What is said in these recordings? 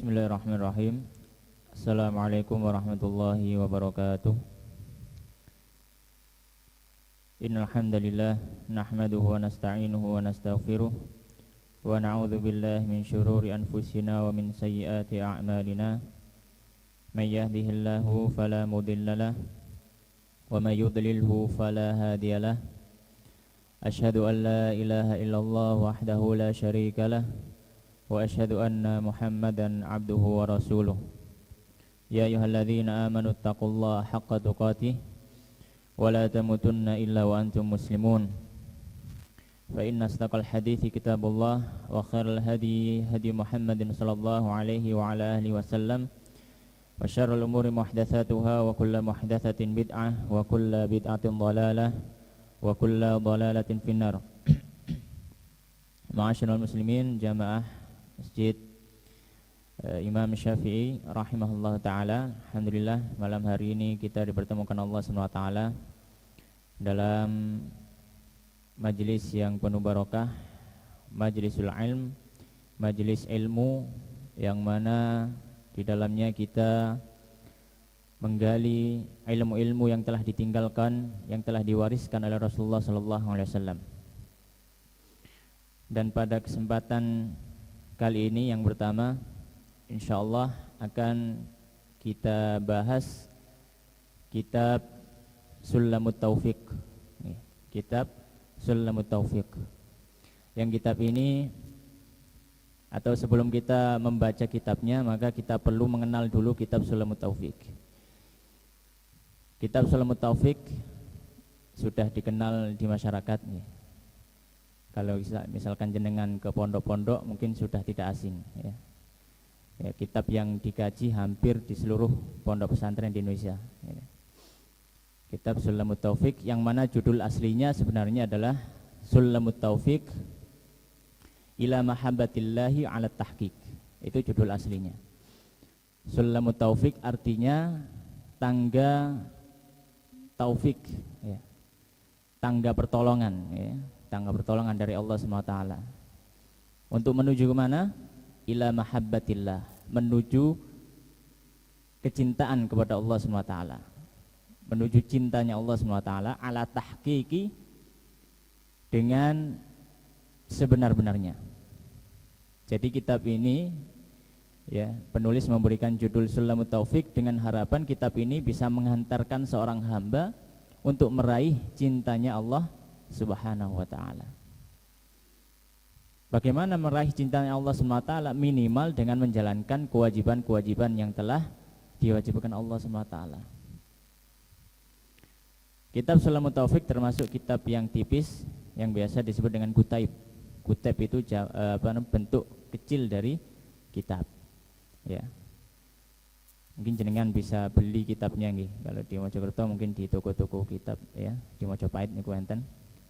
Bismillahirrahmanirrahim. Assalamualaikum warahmatullahi wabarakatuh. Innal hamdalillah nahmaduhu wa nasta'inuhu wa nastaghfiruh wa na'udzu billahi min syururi anfusina wa min sayyiati a'malina. May yahdihillahu fala mudhillalah wa may yudlilhu fala hadiyalah. Asyhadu an la ilaha illallah wahdahu la syarikalah wa asyhadu anna Muhammadan abduhu wa rasuluh. Ya ayyuhalladzina amanu taqullaha haqqa tuqatih wa la tamutunna illa wa antum muslimun. Fa inna asdaqal hadithi kitabullah wa khairal hadi hadi Muhammadin sallallahu alaihi wa ala alihi wasallam wa syarrul umuri muhdatsatuha wa kullu muhdatsatin bid'ah wa kullu bid'atin dhalalah wa kullu dhalalatin finnar. Ma'asyiral muslimin jamaah Masjid Imam Syafi'i rahimahullah ta'ala. Alhamdulillah malam hari ini kita dipertemukan Allah SWT dalam majlis yang penuh barakah, majlisul ilm, majlis ilmu, yang mana di dalamnya kita menggali ilmu-ilmu yang telah ditinggalkan, yang telah diwariskan oleh Rasulullah SAW. Dan pada kesempatan kali ini yang pertama, insyaallah akan kita bahas kitab Sulamut Taufiq. Kitab Sulamut Taufiq. Yang kitab ini, atau sebelum kita membaca kitabnya, maka kita perlu mengenal dulu kitab Sulamut Taufiq. Kitab Sulamut Taufiq sudah dikenal di masyarakat nih. Kalau misalkan jenengan ke pondok-pondok mungkin sudah tidak asing ya. Ya, kitab yang dikaji hampir di seluruh pondok pesantren di Indonesia ya. Kitab Sulamut Taufiq, yang mana judul aslinya sebenarnya adalah Sulamut Taufiq ila mahabbatillahi ala tahqiq. Itu judul aslinya. Sulamut Taufiq artinya tangga taufik ya. Tangga pertolongan ya. Tangga pertolongan dari Allah SWT. Untuk menuju ke mana? Ila mahabbatillah, menuju kecintaan kepada Allah SWT, menuju cintanya Allah SWT ala tahqiqi, dengan sebenar-benarnya. Jadi kitab ini ya, penulis memberikan judul Sulamut Taufiq dengan harapan kitab ini bisa menghantarkan seorang hamba untuk meraih cintanya Allah Subhanahu wa ta'ala. Bagaimana meraih cintanya Allah Subhanahu wa ta'ala? Minimal dengan menjalankan kewajiban-kewajiban yang telah diwajibkan Allah Subhanahu wa ta'ala. Kitab Sulamut Taufiq termasuk kitab yang tipis, yang biasa disebut dengan kutaib. Kutaib itu bentuk kecil dari kitab ya. Mungkin jenengan bisa beli kitabnya nggih. Kalau di Mojokerto mungkin di toko-toko kitab ya, di Mojopahit niku enten,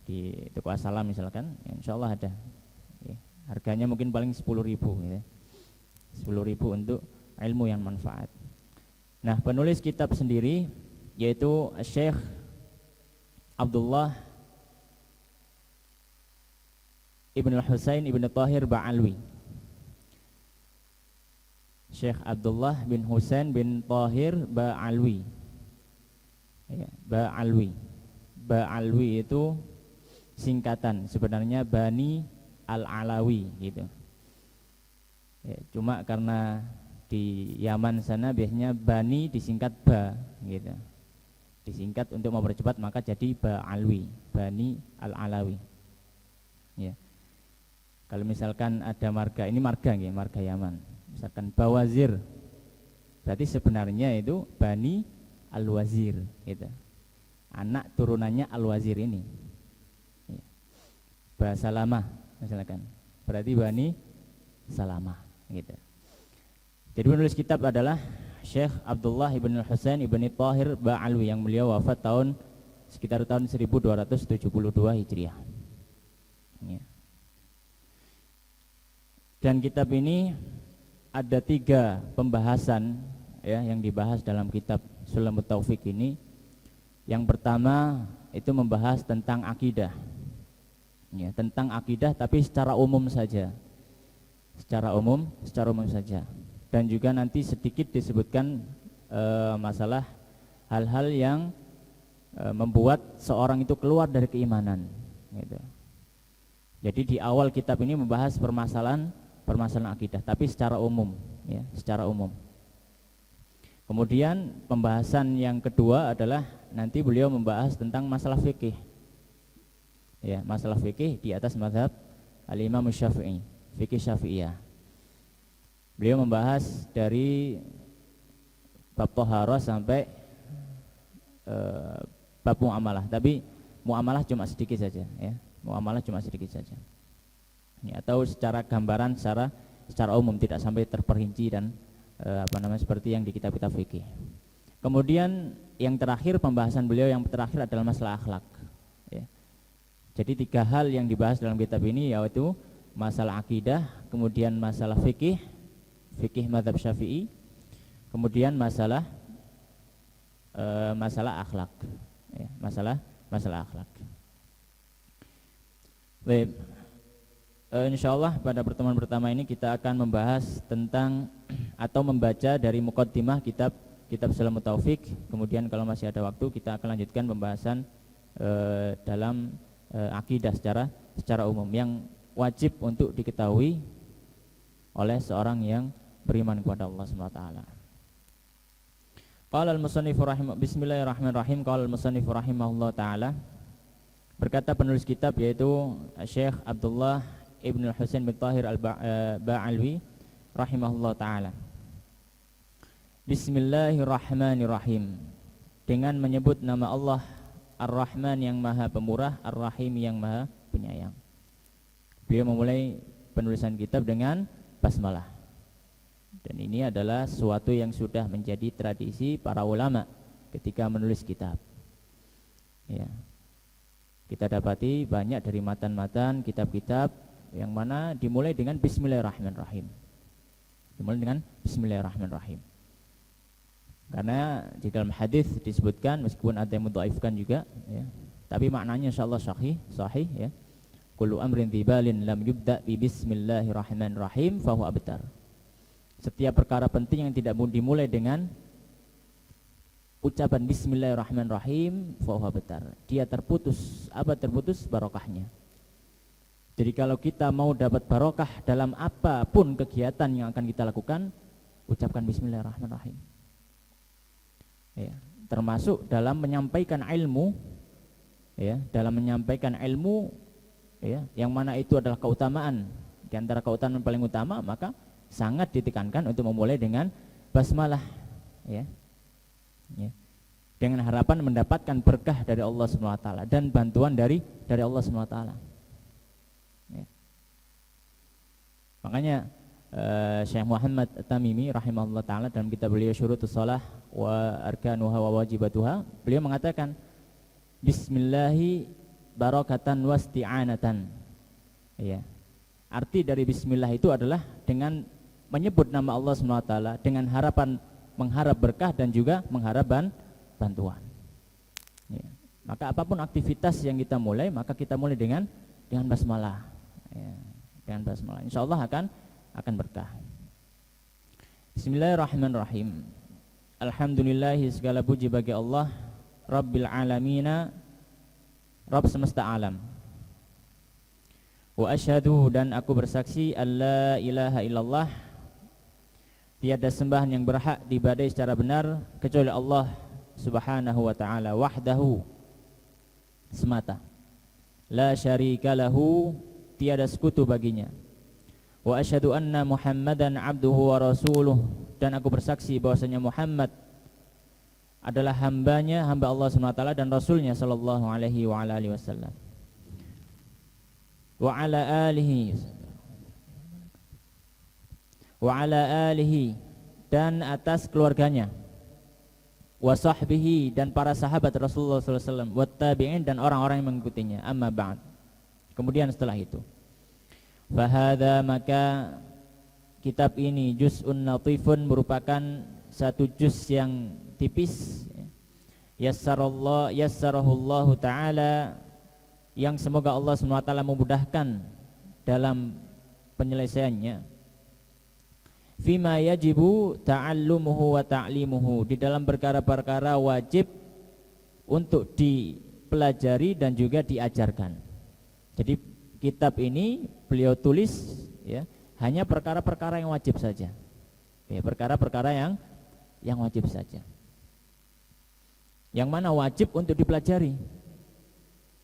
di toko Asalam misalkan, ya, insyaallah ada. Ya, harganya mungkin paling 10.000 ya. 10.000 untuk ilmu yang manfaat. Nah, penulis kitab sendiri yaitu Syekh Abdullah Ibn Husain Ibn Tahir Ba'alwi. Syekh Abdullah bin Husain bin Tahir Ba'alwi ya, Ba'alwi. Ba'alwi itu singkatan, sebenarnya Bani Al-Alawi gitu ya, cuma karena di Yaman sana biasanya Bani disingkat Ba gitu, disingkat untuk mempercepat, maka jadi Ba'alwi, Bani Al-Alawi ya. Kalau misalkan ada marga, ini marga gitu, marga Yaman, misalkan Bawazir, berarti sebenarnya itu Bani Al-Wazir gitu, anak turunannya Al-Wazir ini ya. Basalamah misalkan, berarti Bani Salamah gitu. Jadi penulis kitab adalah Syekh Abdullah ibn Husain ibn Tahir Ba'alwi, yang beliau wafat sekitar tahun 1272 Hijriah ya. Dan kitab ini ada 3 pembahasan ya, yang dibahas dalam kitab Sulamut Taufiq ini. Yang pertama itu membahas tentang akidah ya, tentang akidah tapi secara umum saja. Secara umum saja. Dan juga nanti sedikit disebutkan masalah hal-hal yang membuat seorang itu keluar dari keimanan gitu. Jadi di awal kitab ini membahas permasalahan akidah, tapi secara umum ya, secara umum. Kemudian pembahasan yang kedua adalah nanti beliau membahas tentang masalah fikih. Ya, masalah fikih di atas mazhab Al-Imam Syafi'i, fikih Syafi'iyah. Beliau membahas dari bab thaharah sampai bab muamalah, tapi muamalah cuma sedikit saja ya. Muamalah cuma sedikit saja. Ya, atau secara gambaran secara umum, tidak sampai terperinci dan seperti yang di kitab-kitab fikih. Kemudian yang terakhir, pembahasan beliau yang terakhir adalah masalah akhlak ya. Jadi 3 hal yang dibahas dalam kitab ini, yaitu masalah akidah, kemudian masalah fikih mazhab Syafi'i, kemudian masalah akhlak ya, masalah akhlak. Baik, insyaallah pada pertemuan pertama ini kita akan membahas tentang atau membaca dari muqaddimah kitab Salamut Taufik. Kemudian kalau masih ada waktu kita akan lanjutkan pembahasan dalam akidah secara umum yang wajib untuk diketahui oleh seorang yang beriman kepada Allah Subhanahu wa taala. Qala al-musannif bismillahirrahmanirrahim. Qala al-musannif rahimahullah taala. Berkata penulis kitab yaitu Syekh Abdullah Ibn Husain bin Tahir al-Ba'alwi rahimahullah taala. Bismillahirrahmanirrahim. Dengan menyebut nama Allah Ar-Rahman yang Maha Pemurah, Ar-Rahim yang Maha Penyayang. Beliau memulai penulisan kitab dengan basmalah. Dan ini adalah sesuatu yang sudah menjadi tradisi para ulama ketika menulis kitab. Ya. Kita dapati banyak dari matan-matan kitab-kitab yang mana dimulai dengan Bismillahirrahmanirrahim. Dimulai dengan Bismillahirrahmanirrahim. Karena di dalam hadis disebutkan, meskipun ada yang mendhaifkan juga, ya, tapi maknanya insyaallah sahih ya. Kullu amrin dzibalin lam yubda bi bismillahirrahmanirrahim fahuwa abtar. Setiap perkara penting yang tidak dimulai dengan ucapan bismillahirrahmanirrahim fahuwa abtar. Dia terputus. Apa terputus? Barokahnya. Jadi kalau kita mau dapat barokah dalam apapun kegiatan yang akan kita lakukan, ucapkan bismillahirrahmanirrahim. Ya, termasuk dalam menyampaikan ilmu, ya, ya, yang mana itu adalah keutamaan. Di antara keutamaan paling utama, maka sangat ditekankan untuk memulai dengan basmalah, ya. Ya. Dengan harapan mendapatkan berkah dari Allah Subhanahu wa taala dan bantuan dari Allah Subhanahu wa taala. Ya. Makanya Syekh Muhammad At-Tamimi rahimahullah taala dalam kitab beliau Syurutus Shalah wa Arkanuha wa Wajibatuha, beliau mengatakan bismillahi barakatan wasti'anatan. Ya. Arti dari bismillah itu adalah dengan menyebut nama Allah Subhanahu wa taala dengan harapan mengharap berkah dan juga mengharap bantuan. Ya. Maka apapun aktivitas yang kita mulai, maka kita mulai dengan basmalah. Ya. Dengan basmalah. Insyaallah akan berkah. Bismillahirrahmanirrahim. Alhamdulillahi, segala puji bagi Allah Rabbil alamina, Rabb semesta alam. Wa asyhadu, dan aku bersaksi, alla ilaha illallah, tiada sembahan yang berhak diibadahi secara benar kecuali Allah Subhanahu wa taala wahdahu, semata. La syarika lahu, tiada sekutu baginya. Wa asyhadu anna Muhammadan abduhu wa rasuluh, dan aku bersaksi bahwasanya Muhammad adalah hamba Allah Subhanahu wa taala dan rasulnya sallallahu alaihi wa ala alihi wasallam. Wa ala alihi, dan atas keluarganya. Wa sahbihi, dan para sahabat Rasulullah sallallahu alaihi wasallam. Wa tabi'in, dan orang-orang yang mengikutinya. Amma ba'd. Kemudian setelah itu, fahadha, maka kitab ini juz'un latifun, merupakan satu juz yang tipis, yassarahullahu ta'ala, yang semoga Allah SWT memudahkan dalam penyelesaiannya. Fima yajibu ta'allumuhu wa ta'limuhu, di dalam perkara-perkara wajib untuk dipelajari dan juga diajarkan. Jadi kitab ini beliau tulis ya hanya perkara-perkara yang wajib saja. Ya, perkara-perkara yang wajib saja. Yang mana wajib untuk dipelajari.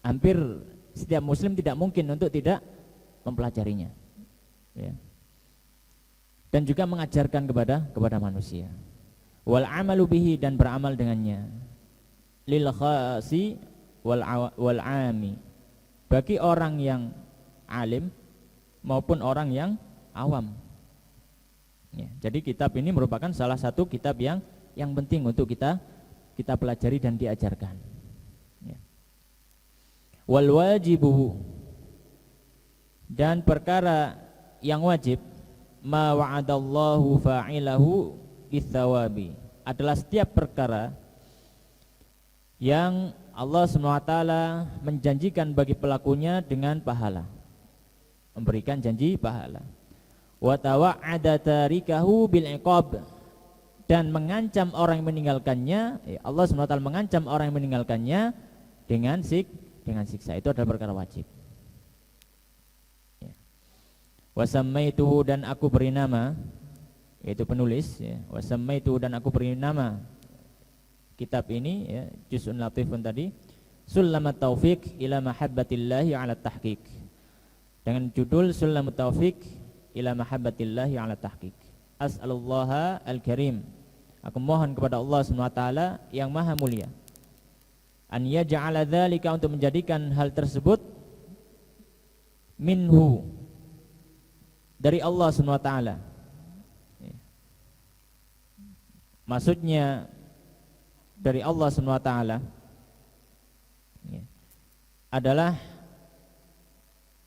Hampir setiap muslim tidak mungkin untuk tidak mempelajarinya. Ya. Dan juga mengajarkan kepada manusia. Wal amalu bihi, dan beramal dengannya. Lil khasi wal ami, bagi orang yang alim maupun orang yang awam. Ya, jadi kitab ini merupakan salah satu kitab yang penting untuk kita pelajari dan diajarkan. Ya. Wal wajibu, dan perkara yang wajib, ma wa'adallahu fa'ilahu bithawabi, adalah setiap perkara yang Allah SWT menjanjikan bagi pelakunya dengan pahala, memberikan janji pahala. Wa tawa'ada tarikahu bil iqab, dan mengancam orang yang meninggalkannya. Allah SWT mengancam orang yang meninggalkannya dengan siksa. Itu adalah perkara wajib. Wasammaituhu, dan aku beri nama, yaitu penulis ya. Wasammaituhu, dan aku beri nama kitab ini ya, Juz'un Latifun tadi, Sulamat Taufiq ila Mahabbatillahi ala Tahqiq, dengan judul Sulamat Taufiq ila Mahabbatillahi ala Tahqiq. As'alullaha al-karim, aku mohon kepada Allah SWT yang maha mulia, an yaj'ala dzalika, untuk menjadikan hal tersebut, minhu, dari Allah SWT. Maksudnya dari Allah SWT adalah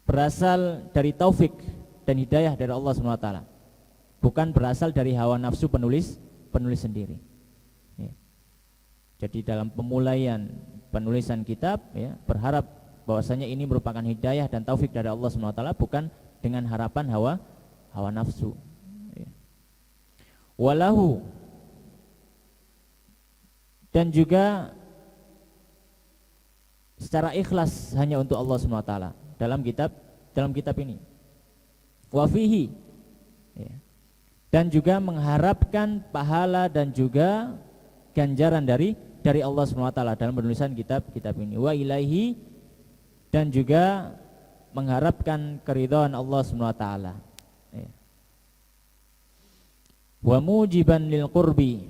berasal dari taufik dan hidayah dari Allah SWT, bukan berasal dari hawa nafsu penulis sendiri. Jadi dalam pemulaian penulisan kitab ya, berharap bahwasanya ini merupakan hidayah dan taufik dari Allah SWT, bukan dengan harapan hawa nafsu. Walahu, dan juga secara ikhlas hanya untuk Allah SWT dalam kitab ini. Wafihi, dan juga mengharapkan pahala dan juga ganjaran dari Allah SWT dalam penulisan kitab ini. Wa ilaihi, dan juga mengharapkan keridhaan Allah SWT. Wa mujiban lil qurbi,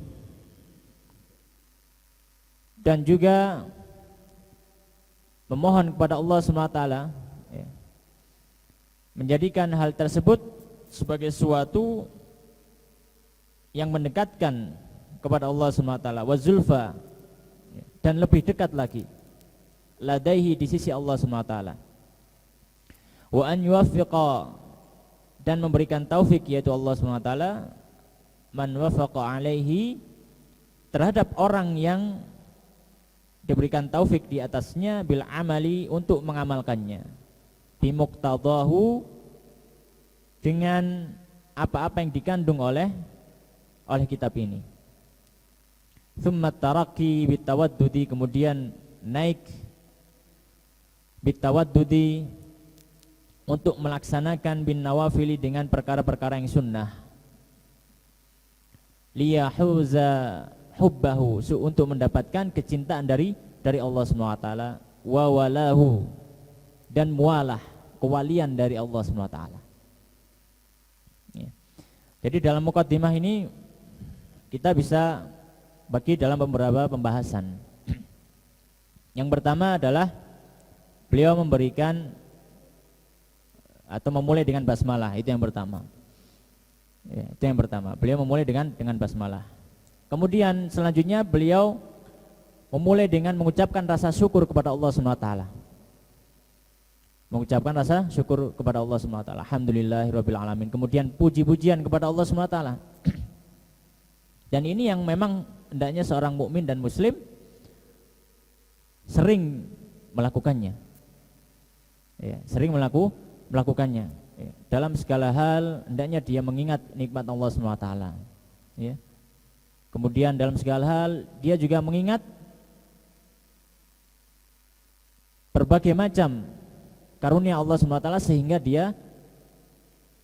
dan juga memohon kepada Allah SWT menjadikan hal tersebut sebagai suatu yang mendekatkan kepada Allah SWT, wa zulfa, dan lebih dekat lagi, ladaihi, di sisi Allah SWT. Wa an yuwaffiqa, dan memberikan taufik, yaitu Allah SWT, man wafaqa alaihi, terhadap orang yang diberikan taufik di atasnya, bil amali, untuk mengamalkannya, bi muqtadahu, dengan apa-apa yang dikandung oleh kitab ini. Tsumma taraqi bitawaddudi, kemudian naik bitawaddudi, untuk melaksanakan bin nawafili, dengan perkara-perkara yang sunnah, liyahuza hubbahu, untuk mendapatkan kecintaan dari Allah SWT, wa walahu, dan mualah, kewalian dari Allah SWT. Ya. Jadi dalam muqaddimah ini kita bisa bagi dalam beberapa pembahasan. Yang pertama adalah beliau memberikan atau memulai dengan basmalah, itu yang pertama. Ya, itu yang pertama. Beliau memulai dengan basmalah. Kemudian selanjutnya beliau memulai dengan mengucapkan rasa syukur kepada Allah SWT. Mengucapkan rasa syukur kepada Allah SWT. Alhamdulillahirabbil alamin. Kemudian puji-pujian kepada Allah SWT. Dan ini yang memang hendaknya seorang mukmin dan muslim sering melakukannya. Ya, sering melakukannya. ya, dalam segala hal hendaknya dia mengingat nikmat Allah SWT, ya. Kemudian dalam segala hal dia juga mengingat berbagai macam karunia Allah SWT, sehingga dia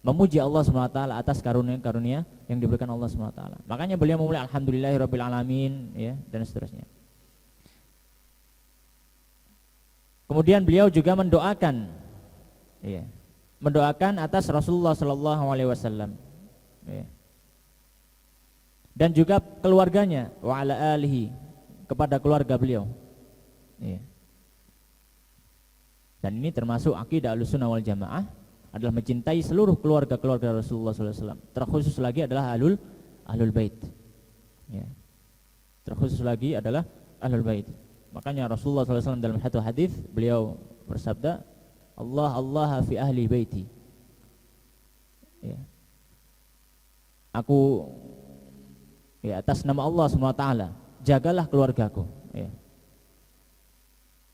memuji Allah SWT atas karunia-karunia yang diberikan Allah SWT. Makanya beliau memulai alhamdulillahirabbil alamin, ya, dan seterusnya. Kemudian beliau juga mendoakan, ya, mendoakan atas Rasulullah SAW, ya, dan juga keluarganya, wa ala alihi, kepada keluarga beliau, ya. Dan ini termasuk akidah Ahlussunnah wal Jamaah, adalah mencintai seluruh keluarga Rasulullah SAW. Terkhusus lagi adalah ahlul bait, ya. Terkhusus lagi adalah ahlul bait. Makanya Rasulullah SAW dalam satu hadis beliau bersabda, Allah fi ahli baiti, ya. Aku, ya, atas nama Allah SWT, jagalah keluargaku, ya.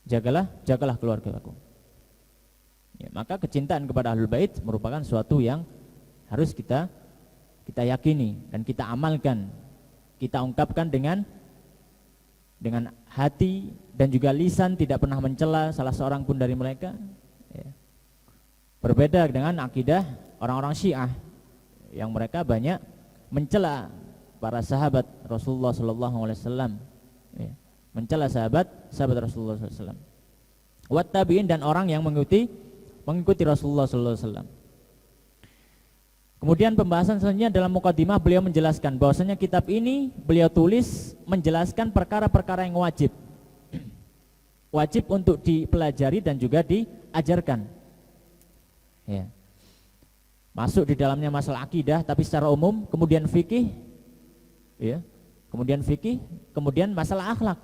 Jagalah keluargaku. Ya, maka kecintaan kepada ahlul bait merupakan suatu yang harus kita yakini dan kita amalkan, kita ungkapkan dengan hati dan juga lisan, tidak pernah mencela salah seorang pun dari mereka, ya. Berbeda dengan akidah orang-orang Syiah yang mereka banyak mencela para sahabat Rasulullah SAW, ya. Mencela sahabat Rasulullah SAW, wat tabi'in, dan orang yang mengikuti Rasulullah SAW. Kemudian pembahasan selanjutnya dalam mukadimah beliau menjelaskan bahwasanya kitab ini beliau tulis menjelaskan perkara-perkara yang wajib untuk dipelajari dan juga diajarkan, ya. Masuk di dalamnya masalah akidah tapi secara umum, kemudian fikih, ya, kemudian masalah akhlak,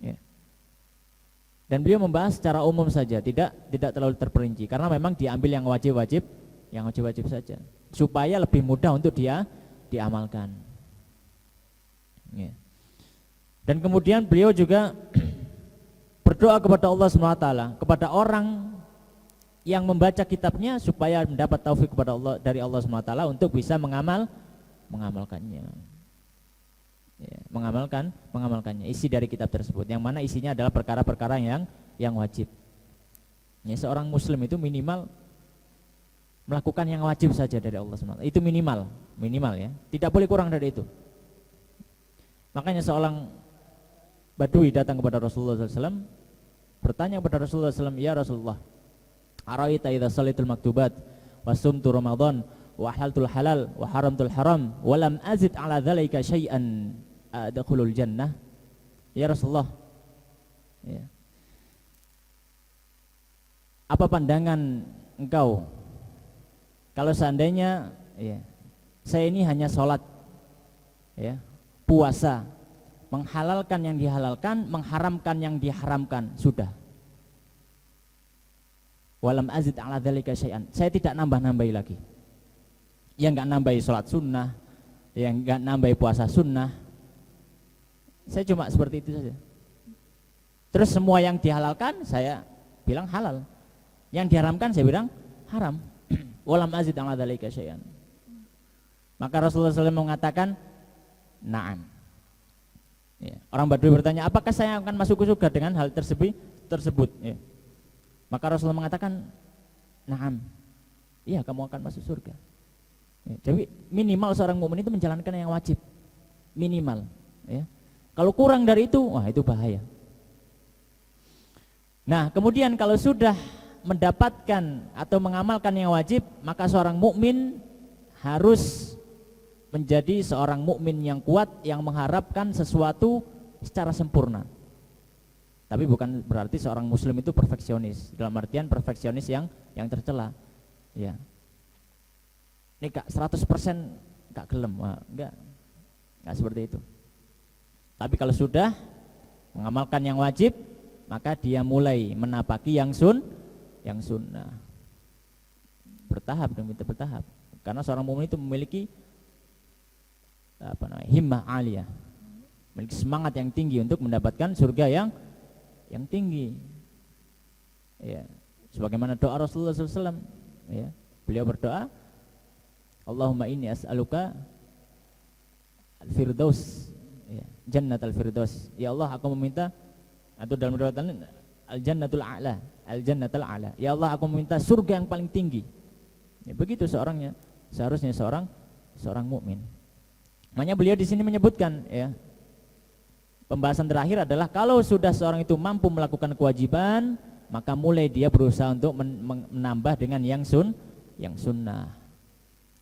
ya. Dan beliau membahas secara umum saja, tidak terlalu terperinci, karena memang diambil yang wajib saja, supaya lebih mudah untuk dia diamalkan, ya. Dan kemudian beliau juga berdoa kepada Allah SWT, kepada orang yang membaca kitabnya, supaya mendapat taufik kepada Allah, dari Allah SWT, untuk bisa mengamalkannya, ya, mengamalkannya, isi dari kitab tersebut, yang mana isinya adalah perkara-perkara yang wajib, ya. Seorang muslim itu minimal melakukan yang wajib saja dari Allah SWT, itu minimal, ya, tidak boleh kurang dari itu. Makanya seorang Badui datang kepada Rasulullah SAW, bertanya kepada Rasulullah SAW, ya Rasulullah, araita idza shallaitul maktubat wa sumtu ramadan wa halaltul halal wa haramtul haram wa lam azid ala dzalika syai'an adkhulul jannah. Ya Rasulullah, ya, apa pandangan engkau kalau seandainya, ya, saya ini hanya sholat, ya, puasa, menghalalkan yang dihalalkan, mengharamkan yang diharamkan, sudah. Walam azid ala dzalika syai'an, saya tidak nambah-nambahi lagi. Yang enggak nambahi sholat sunnah, yang enggak nambahi puasa sunnah, saya cuma seperti itu saja. Terus semua yang dihalalkan saya bilang halal, yang diharamkan saya bilang haram. Walam azid ala dzalika syai'an. Maka Rasulullah SAW mengatakan, na'am. Ya. Orang Badui bertanya, apakah saya akan masuk ke surga dengan hal tersebut? Ya. Maka Rasulullah mengatakan, na'am, iya, kamu akan masuk surga. Ya. Jadi minimal seorang mukmin itu menjalankan yang wajib, minimal, ya. Kalau kurang dari itu, wah, itu bahaya. Nah, kemudian kalau sudah mendapatkan atau mengamalkan yang wajib, maka seorang mukmin harus menjadi seorang mukmin yang kuat, yang mengharapkan sesuatu secara sempurna. Tapi bukan berarti seorang muslim itu perfeksionis, dalam artian perfeksionis yang tercela, ya. Ini Kak 100% Kak gelem, enggak seperti itu. Tapi kalau sudah mengamalkan yang wajib, maka dia mulai menapaki yang sunnah. Bertahap demi bertahap. Karena seorang mukmin itu memiliki himmah aliyah, memiliki semangat yang tinggi untuk mendapatkan surga yang tinggi, ya. Sebagaimana doa Rasulullah SAW, ya. Beliau berdoa, Allahumma inni as'aluka al-firdaus, ya, jannat al-firdaus. Ya Allah, aku meminta, atau dalam riwayat al-jannatul a'la, al-jannatul a'la. Ya Allah, aku meminta surga yang paling tinggi. Ya, begitu seorangnya, seharusnya seorang mukmin. Makanya beliau di sini menyebutkan, ya, pembahasan terakhir adalah kalau sudah seorang itu mampu melakukan kewajiban, maka mulai dia berusaha untuk menambah dengan yang sunnah.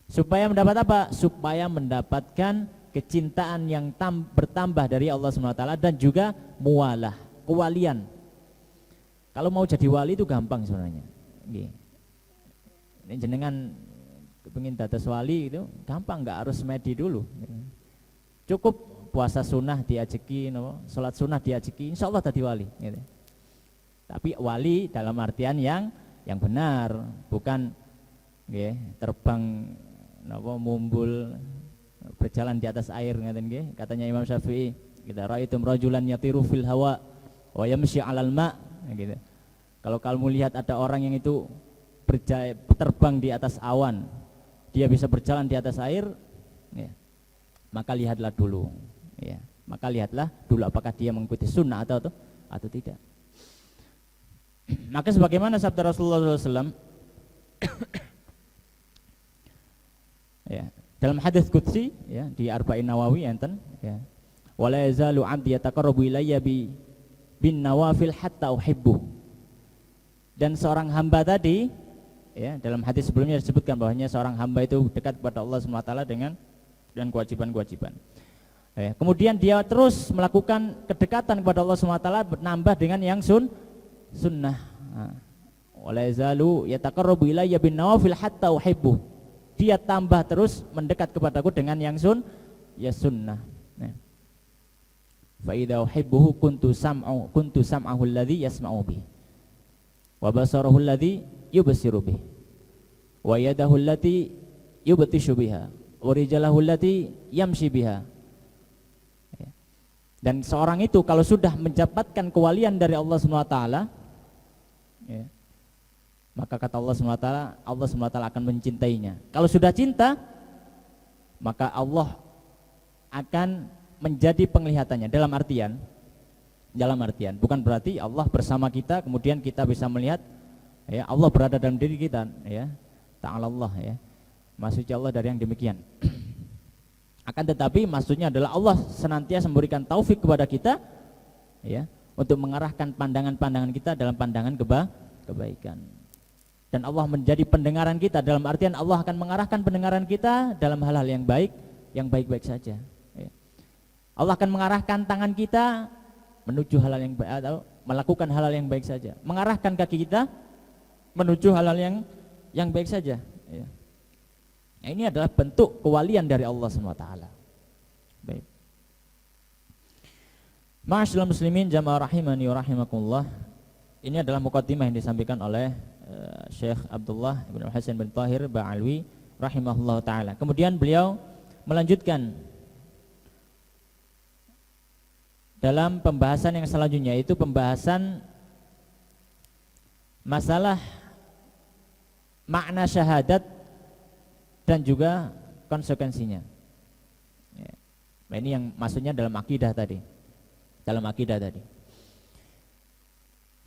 Supaya mendapat apa? Supaya mendapatkan kecintaan yang bertambah dari Allah SWT dan juga mualah, kewalian. Kalau mau jadi wali itu gampang sebenarnya. Ini jenengan kepingin dados wali itu gampang, nggak harus medi dulu. Cukup puasa sunnah diajeki, sholat sunnah diajeki, insya Allah tadi wali. Gitu. Tapi wali dalam artian yang benar, bukan terbang, mumbul, berjalan di atas air. Katanya Imam Syafi'i, kita ra'aitum rajulan yatiru fil hawa wa yamshi 'alal ma'. Gitu. Kalau kamu lihat ada orang yang itu terbang di atas awan, dia bisa berjalan di atas air, ya, maka lihatlah dulu, ya, maka lihatlah dulu apakah dia mengikuti sunnah atau tidak. Maka sebagaimana sabda Rasulullah SAW, ya, dalam hadis qudsi, ya, di Arba'in Nawawi enten, ya, wala yazalu 'abdi yataqarrabu ilayya bin nawafil hatta uhibbu. Dan seorang hamba tadi, ya, dalam hadis sebelumnya disebutkan bahwasanya seorang hamba itu dekat kepada Allah SWT dengan kewajiban-kewajiban. Ya, kemudian dia terus melakukan kedekatan kepada Allah SWT, nambah dengan yang sunnah. Wala yazalu yataqarrabu ilayya bin nawafil hatta uhibbu. Dia tambah terus mendekat kepadaku dengan yang sunnah. Fa idza uhibbuhu kuntu sam'ahu alladhi yasma'u bih, wa basarahu alladhi yubsiru bih, wa yadahu allati yubtishu biha, wa rijalahu allati yamshi biha. Dan seorang itu kalau sudah mendapatkan kewalian dari Allah SWT, ya, maka kata Allah SWT akan mencintainya. Kalau sudah cinta, maka Allah akan menjadi penglihatannya. Dalam artian bukan berarti Allah bersama kita kemudian kita bisa melihat, ya, Allah berada dalam diri kita, ya, ta'ala Allah, ya, maksudnya Allah dari yang demikian. Akan tetapi maksudnya adalah Allah senantiasa memberikan taufik kepada kita, ya, untuk mengarahkan pandangan-pandangan kita dalam pandangan kebaikan. Dan Allah menjadi pendengaran kita, dalam artian Allah akan mengarahkan pendengaran kita dalam hal-hal yang baik-baik saja, ya. Allah akan mengarahkan tangan kita menuju halal yang baik atau melakukan halal yang baik saja, mengarahkan kaki kita menuju halal yang baik saja, ya. Nah, ini adalah bentuk kewalian dari Allah SWT. Baik. Ma'asyiral muslimin jamaah rahimani wa rahimakumullah. Ini adalah muqaddimah yang disampaikan oleh Syekh Abdullah bin Hasan bin Tahir Ba'alwi rahimahullah ta'ala. Kemudian beliau melanjutkan dalam pembahasan yang selanjutnya, yaitu pembahasan masalah makna syahadat dan juga konsekuensinya, ya. Nah, ini yang maksudnya dalam akidah tadi.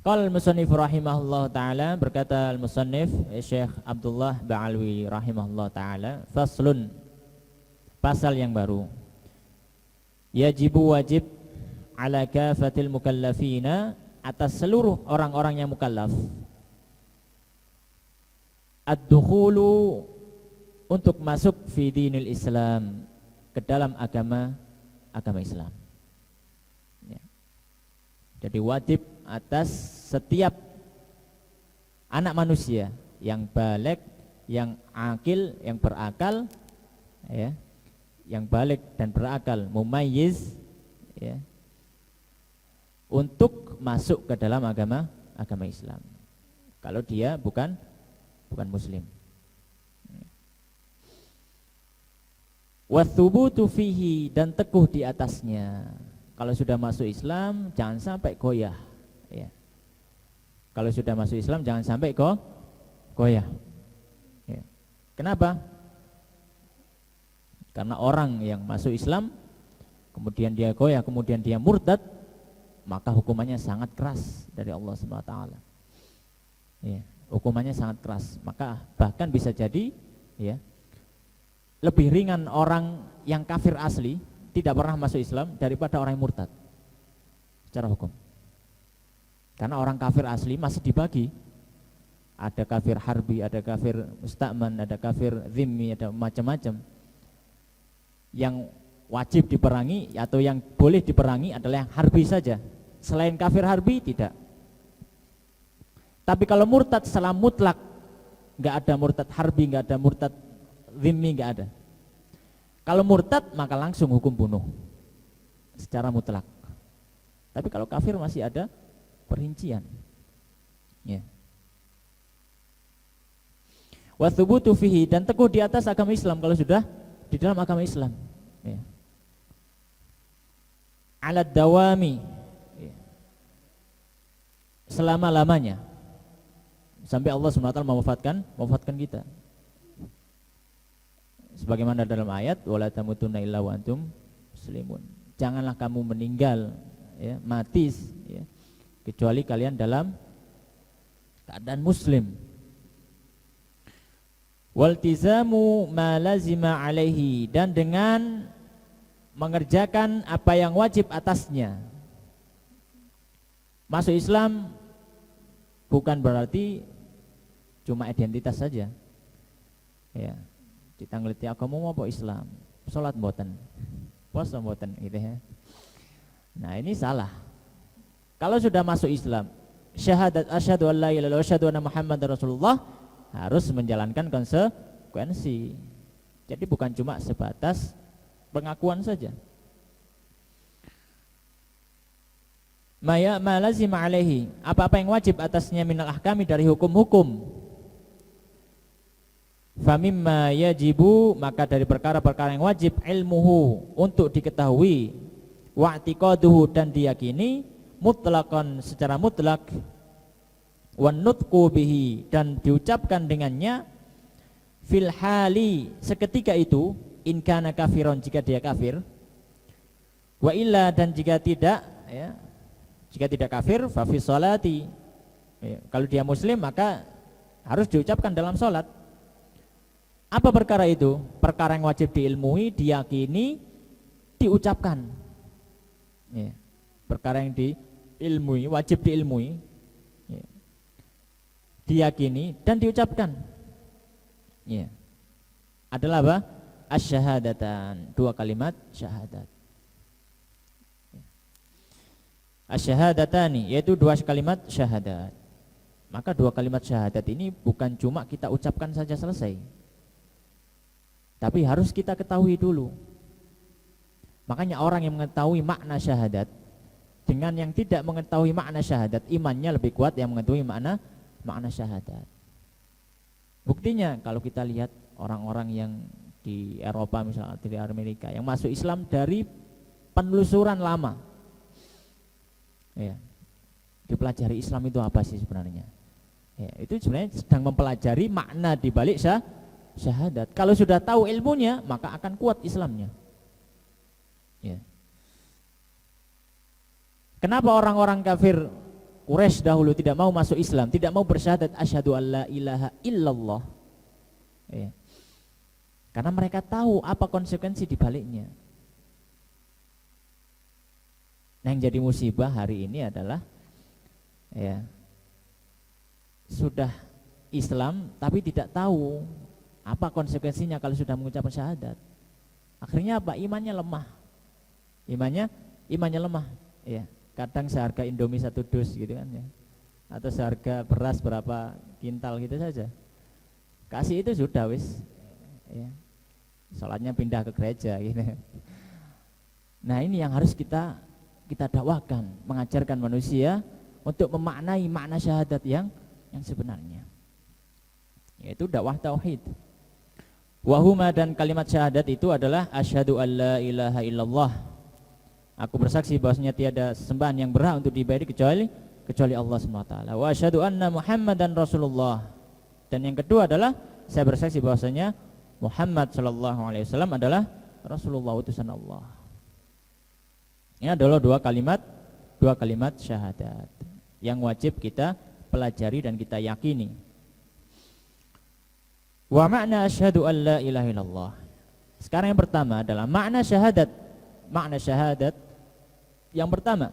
Qala al-musannif rahimahullah ta'ala, berkata al-musannif Syekh Abdullah Ba'alwi rahimahullah ta'ala, faslun, pasal yang baru. Yajibu wajib ala kafatil mukallafina, atas seluruh orang-orang yang mukallaf, ad-dukhulu, untuk masuk fi dinil Islam, ke dalam agama Islam, ya. Jadi wajib atas setiap anak manusia yang baligh, yang akil, yang berakal, ya, yang baligh dan berakal, mumayyiz, ya, untuk masuk ke dalam agama Islam. Kalau dia bukan muslim. Wathubutu fihi, dan teguh di atasnya. Kalau sudah masuk Islam jangan sampai goyah, ya. Kalau sudah masuk Islam jangan sampai goyah. Kenapa? Karena orang yang masuk Islam kemudian dia goyah, kemudian dia murtad, maka hukumannya sangat keras dari Allah Subhanahu wa taala. Ya, hukumannya sangat keras. Maka bahkan bisa jadi ya lebih ringan orang yang kafir asli tidak pernah masuk Islam daripada orang yang murtad secara hukum. Karena orang kafir asli masih dibagi. Ada kafir harbi, ada kafir musta'man, ada kafir zimmi, ada macam-macam. Yang wajib diperangi atau yang boleh diperangi adalah yang harbi saja. Selain kafir harbi tidak. Tapi kalau murtad secara mutlak, nggak ada murtad harbi, nggak ada murtad zimmi, nggak ada. Kalau murtad maka langsung hukum bunuh secara mutlak. Tapi kalau kafir masih ada perincian. Ya. Wa thubutu fihi, dan teguh di atas agama Islam kalau sudah di dalam agama Islam, ya. Ala dawami, ya. Selama-lamanya sampai Allah SWT mewafatkan kita. Sebagaimana dalam ayat wala tamutunna illa wa antum muslimun. Janganlah kamu meninggal, ya, mati, ya, kecuali kalian dalam keadaan muslim. Waltizamu ma lazima alaihi, dan dengan mengerjakan apa yang wajib atasnya. Masuk Islam bukan berarti cuma identitas saja. Ya, kita ngeliti agama apa Islam, salat mboten, puasa mboten gitu ya. Nah, ini salah. Kalau sudah masuk Islam, syahadat asyhadu an la ilaha illallah wa asyhadu anna muhammadar rasulullah, harus menjalankan konsekuensi. Jadi bukan cuma sebatas pengakuan saja. Ma lazima alaihi, apa-apa yang wajib atasnya minal ahkami, dari hukum-hukum. Famimma yajibu, maka dari perkara-perkara yang wajib, ilmuhu, untuk diketahui, wa'tiqaduhu, dan diyakini, mutlaqan, secara mutlak, wan nutqu bihi, dan diucapkan dengannya, fil hali, seketika itu, in kana kafiron, jika dia kafir, wa illa, dan jika tidak, ya, jika tidak kafir, fa fi sholati, ya, kalau dia muslim maka harus diucapkan dalam sholat. Apa perkara itu? Perkara yang wajib diilmui, diyakini, diucapkan, ya. Perkara yang diilmui, wajib diilmui, ya, diyakini dan diucapkan, ya, adalah apa? Asyhadatan, dua kalimat syahadat. Asyhadatani, yaitu dua kalimat syahadat. Maka dua kalimat syahadat ini bukan cuma kita ucapkan saja selesai, tapi harus kita ketahui dulu. Makanya orang yang mengetahui makna syahadat dengan yang tidak mengetahui makna syahadat, imannya lebih kuat yang mengetahui makna syahadat. Buktinya kalau kita lihat orang-orang yang di Eropa, misalnya di Amerika, yang masuk Islam dari penelusuran lama, ya, dipelajari Islam itu apa sih sebenarnya, ya, itu sebenarnya sedang mempelajari makna di balik syahadat. Kalau sudah tahu ilmunya maka akan kuat Islamnya, ya. Kenapa orang-orang kafir Quraisy dahulu tidak mau masuk Islam, tidak mau bersyahadat asyhadu alla ilaha illallah, ya, karena mereka tahu apa konsekuensi di baliknya. Nah, yang jadi musibah hari ini adalah, ya, sudah Islam tapi tidak tahu apa konsekuensinya kalau sudah mengucapkan syahadat. Akhirnya apa? Imannya lemah. Imannya lemah, ya. Kadang seharga Indomie 1 dus gitu kan, ya. Atau seharga beras berapa kintal gitu saja. Kasih itu sudah wis, ya. Sholatnya pindah ke gereja gitu. Nah, ini yang harus kita dakwakan, mengajarkan manusia untuk memaknai makna syahadat yang sebenarnya, yaitu dakwah tauhid. Wahuma, dan kalimat syahadat itu adalah asyhadu alla ilaha illallah, aku bersaksi bahwasanya tiada sembahan yang berhak untuk diibadahi kecuali Allah SWT. Wa asyhadu anna Muhammadan Rasulullah, dan yang kedua adalah saya bersaksi bahwasanya Muhammad sallallahu alaihi wasallam adalah Rasulullah, utusan Allah. Ini adalah dua kalimat syahadat yang wajib kita pelajari dan kita yakini. Wa makna asyhadu an la ilaha illallah. Sekarang yang pertama adalah makna syahadat. Makna syahadat yang pertama,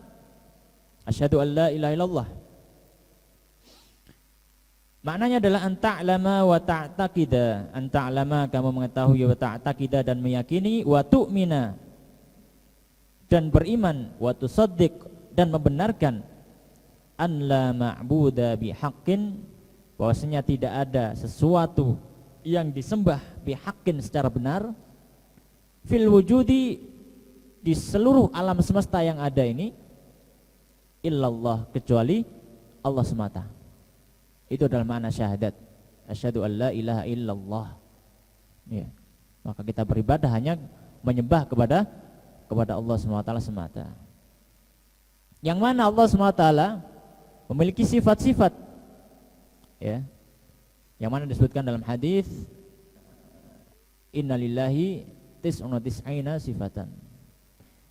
asyhadu an la ilaha illallah. Maknanya adalah anta'lama wa ta'taqida. Anta'lama, kamu mengetahui, wa ta'taqida, dan meyakini, wa tu'mina, dan beriman, wa tusaddiq, dan membenarkan, an la ma'buda bihaqqin, bahwasanya tidak ada sesuatu yang disembah bihaqqin secara benar, fil wujudi, di seluruh alam semesta yang ada ini, illallah, kecuali Allah semata. Itu adalah makna syahadat. Asyhadu an la ilaha illallah. Ya. Maka kita beribadah hanya menyembah kepada Allah SWT semata. Yang mana Allah SWT memiliki sifat-sifat, ya, yang mana disebutkan dalam hadis, innalillahi tis'un wa tis'ina sifatan.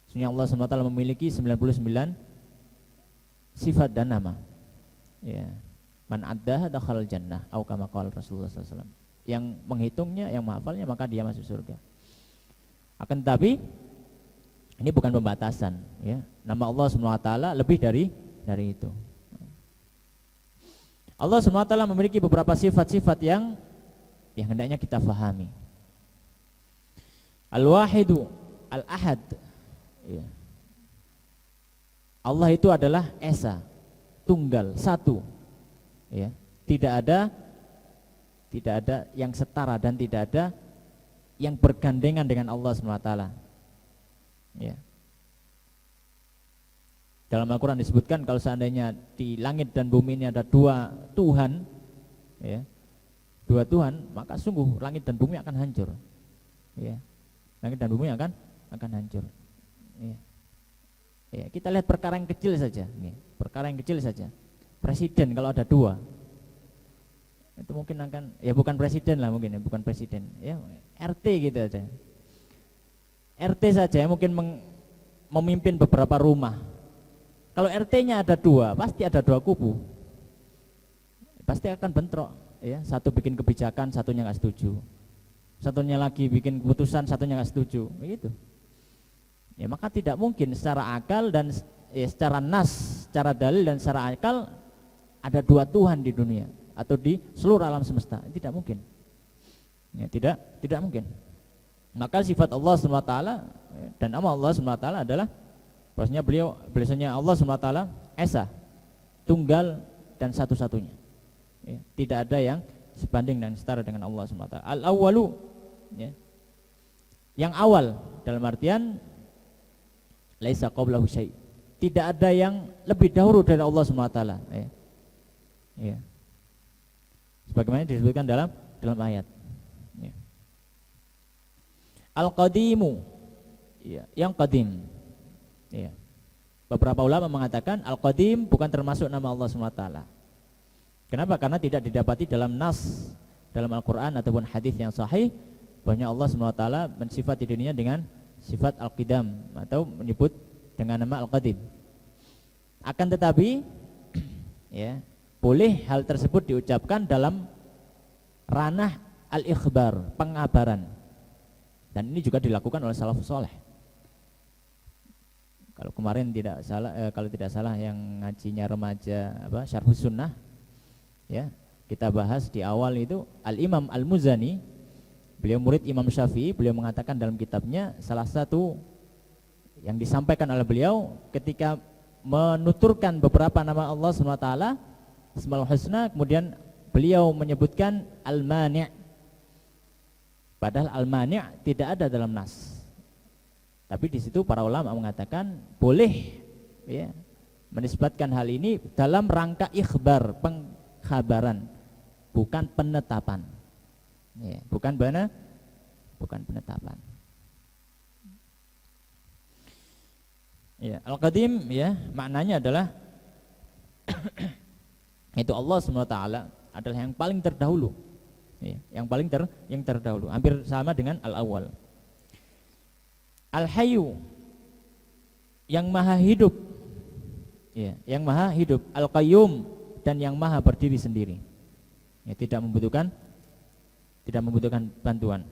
Sesungguhnya Allah SWT memiliki 99 sifat dan nama. Ya. Man addaha dakhalal jannah, atau kama qala Rasulullah SAW. Yang menghitungnya, yang menghafalnya, maka dia masuk surga. Akan tetapi ini bukan pembatasan, ya. Nama Allah SWT lebih dari itu. Allah SWT memiliki beberapa sifat-sifat yang hendaknya kita fahami. Al-Wahidu, Al-Ahad, ya. Allah itu adalah esa, tunggal, satu, ya. Tidak ada yang setara dan tidak ada yang bergandengan dengan Allah SWT, ya. Dalam Al-Quran disebutkan kalau seandainya di langit dan bumi ini ada dua Tuhan, ya, dua Tuhan, maka sungguh langit dan bumi akan hancur, ya. Langit dan bumi akan hancur, ya. Ya, kita lihat perkara yang kecil saja, ya. Perkara yang kecil saja. Presiden kalau ada dua, itu mungkin akan, ya bukan presiden lah mungkin, ya bukan presiden, ya RT gitu aja. RT saja yang mungkin memimpin beberapa rumah. Kalau RT-nya ada dua, pasti ada dua kubu, pasti akan bentrok, ya. Satu bikin kebijakan, satunya nggak setuju. Satunya lagi bikin keputusan, satunya nggak setuju, begitu. Ya, maka tidak mungkin secara akal dan ya, secara nas, secara dalil dan secara akal ada dua Tuhan di dunia atau di seluruh alam semesta. Tidak mungkin. Ya, tidak mungkin. Maka sifat Allah SWT dan nama Allah SWT adalah bahwasanya beliaunya Allah SWT esa, tunggal dan satu-satunya. Ya, tidak ada yang sebanding dan setara dengan Allah SWT. Al-awwalu, ya, yang awal dalam artian laisa qablahu syai', tidak ada yang lebih dahulu dari Allah SWT, ya. Ya. Sebagaimana disebutkan dalam ayat, ya. Al-qadimu, ya, yang qadim, ya. Beberapa ulama mengatakan Al-Qadim bukan termasuk nama Allah SWT. Kenapa? Karena tidak didapati dalam nas, dalam Al-Quran ataupun hadis yang sahih bahwa Allah SWT mensifati dirinya dengan sifat Al-Qidam atau menyebut dengan nama Al-Qadim. Akan tetapi ya, boleh hal tersebut diucapkan dalam ranah al-ikhbar, pengabaran. Dan ini juga dilakukan oleh salafus saleh. Kalau kemarin kalau tidak salah yang ngajinya remaja Syarhus Sunnah, ya, kita bahas di awal itu Al-Imam Al-Muzani, beliau murid Imam Syafi'i, beliau mengatakan dalam kitabnya salah satu yang disampaikan oleh beliau ketika menuturkan beberapa nama Allah SWT, Asmaul Husna, kemudian beliau menyebutkan Al-Mani', padahal Al-Mani' tidak ada dalam nas. Tapi di situ para ulama mengatakan boleh, ya, menisbatkan hal ini dalam rangka ikhbar, pengkhabaran, bukan penetapan, ya, bukan penetapan. Ya, Al-Qadim, ya, maknanya adalah itu Allah SWT adalah yang paling terdahulu, Ya, yang terdahulu, hampir sama dengan al-awwal. Al-hayyu, yang maha hidup. Ya, yang maha hidup. Al-qayyum, dan yang maha berdiri sendiri. Ya, tidak membutuhkan bantuan.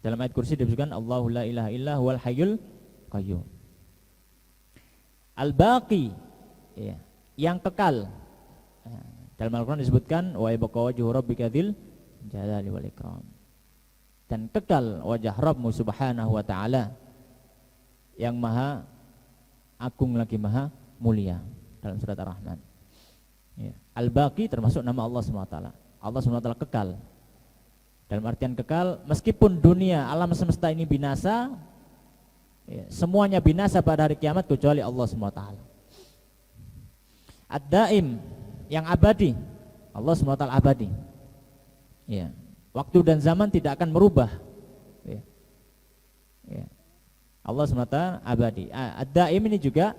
Dalam ayat kursi disebutkan Allahu la ilaha illa huwal hayyul qayyum. Al-baqi, ya, yang kekal. Dalam Al-Qur'an disebutkan wa yabqa wajhu rabbika dzil jalali wal ikram. Dan kekal wajah Rabbmu subhanahu wa ta'ala, yang maha agung lagi maha mulia, dalam surat Ar-Rahman. Ya. Al-baqi termasuk nama Allah SWT. Allah SWT kekal. Dalam artian kekal, meskipun dunia alam semesta ini binasa, ya, semuanya binasa pada hari kiamat kecuali Allah SWT. Ad-daim, yang abadi. Allah SWT abadi. Ya. Waktu dan zaman tidak akan merubah. Ya. Ya. Allah SWT abadi. Ad-daim ini juga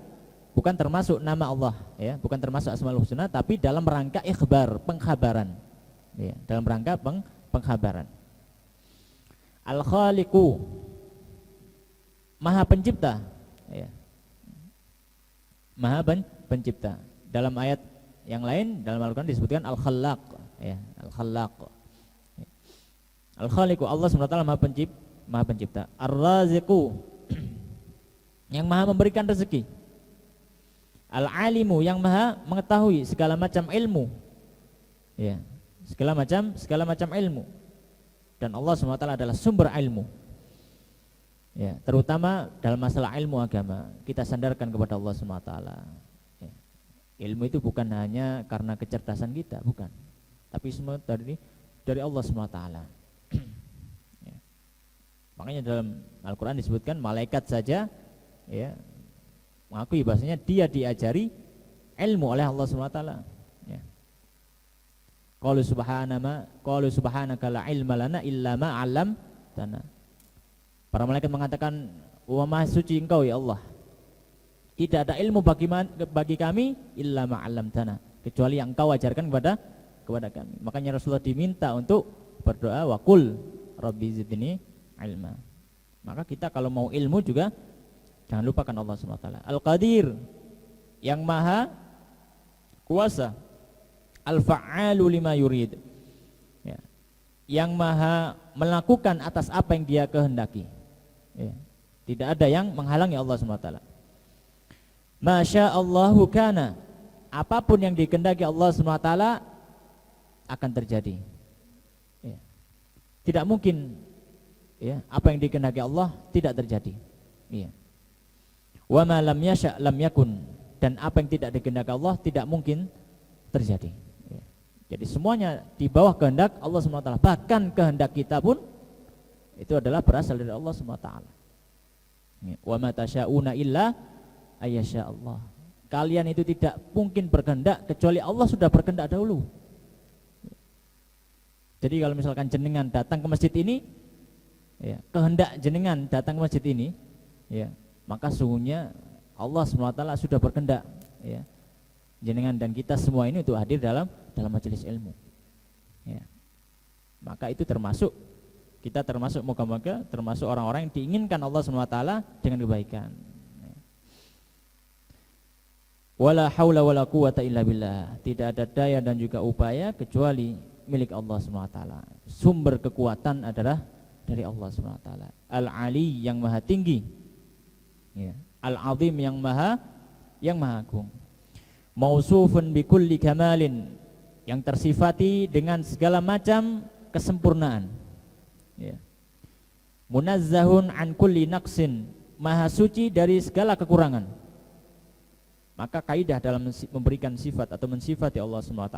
bukan termasuk nama Allah, ya, bukan termasuk Asmaul Husna, tapi dalam rangka ikhbar, pengkhabaran. Ya, dalam rangka pengkhabaran. Al-Khaliqu, maha pencipta, ya. Maha pencipta. Dalam ayat yang lain dalam Al-Qur'an disebutkan Al-Khallaq, ya, Al-Khallaq. Ya. Al-Khaliqu, Allah SWT maha pencipta. Ar-Raziqu, yang maha memberikan rezeki. Al-Alimu, yang maha mengetahui segala macam ilmu. Ya, segala macam ilmu. Dan Allah SWT adalah sumber ilmu. Ya, terutama dalam masalah ilmu agama, kita sandarkan kepada Allah SWT. Ya. Ilmu itu bukan hanya karena kecerdasan kita, bukan. Tapi semua dari Allah SWT. Ya. Makanya dalam Al-Quran disebutkan malaikat saja, ya, mengakui bahasanya dia diajari ilmu oleh Allah SWT. Ya. Qalu subhanaka la ilma lana illa ma 'allamtana. Para malaikat mengatakan, wa maha suci engkau ya Allah, tidak ada ilmu bagi kami illa ma 'allamtana, kecuali yang engkau ajarkan kepada kami. Makanya Rasulullah diminta untuk berdoa, wa qul rabbi zidni ilma. Maka kita kalau mau ilmu juga jangan lupakan Allah SWT. Al-Qadir, yang maha kuasa. Al-Fa'alu lima yurid, ya, yang maha melakukan atas apa yang dia kehendaki. Ya. Tidak ada yang menghalangi Allah SWT. Masya Allahu kana, apapun yang dikehendaki Allah SWT akan terjadi. Ya. Tidak mungkin, ya, apa yang dikehendaki Allah tidak terjadi. Ya. Wa ma lam yasha lam yakun, dan apa yang tidak dikehendaki Allah tidak mungkin terjadi. Ya. Jadi semuanya di bawah kehendak Allah SWT. Bahkan kehendak kita pun itu adalah berasal dari Allah SWT. Ya. Wa ma tasyauna illa ayyasha Allah. Kalian itu tidak mungkin berkehendak kecuali Allah sudah berkehendak dahulu. Jadi kalau misalkan jenengan datang ke masjid ini, ya, kehendak jenengan datang ke masjid ini, ya, maka sungguhnya Allah SWT sudah berkehendak, ya, jenengan dan kita semua ini untuk hadir dalam majelis ilmu. Ya. Maka itu kita termasuk moga-moga termasuk orang-orang yang diinginkan Allah SWT dengan kebaikan. Ya. Wala haula wala quwata illa billah, tidak ada daya dan juga upaya kecuali milik Allah SWT. Sumber kekuatan adalah dari Allah SWT. Al-Ali, yang maha tinggi, ya. Al-Azim, yang maha agung. Mausufun bikulli kamalin, yang tersifati dengan segala macam kesempurnaan. Ya. Munazzahun an kulli naqsin, maha suci dari segala kekurangan. Maka kaidah dalam memberikan sifat atau mensifati Allah SWT,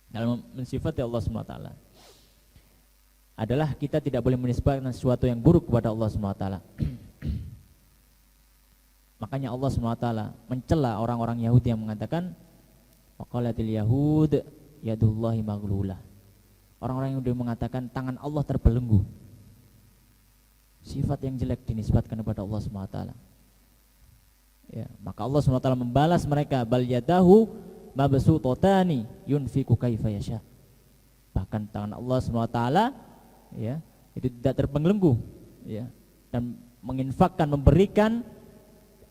dalam mensifati Allah SWT adalah kita tidak boleh menisbahkan sesuatu yang buruk kepada Allah SWT. Makanya Allah SWT mencela orang-orang Yahudi yang mengatakan waqalatil yahud yadullahi maghlulah. Orang-orang yang mengatakan tangan Allah terbelenggu. Sifat yang jelek dinisbatkan kepada Allah SWT. Ya, maka Allah SWT membalas mereka, bal yadahu mabsutatani yunfiqu kaifa yasha. Bahkan tangan Allah SWT ya, itu tidak terbelenggu ya, dan menginfakkan, memberikan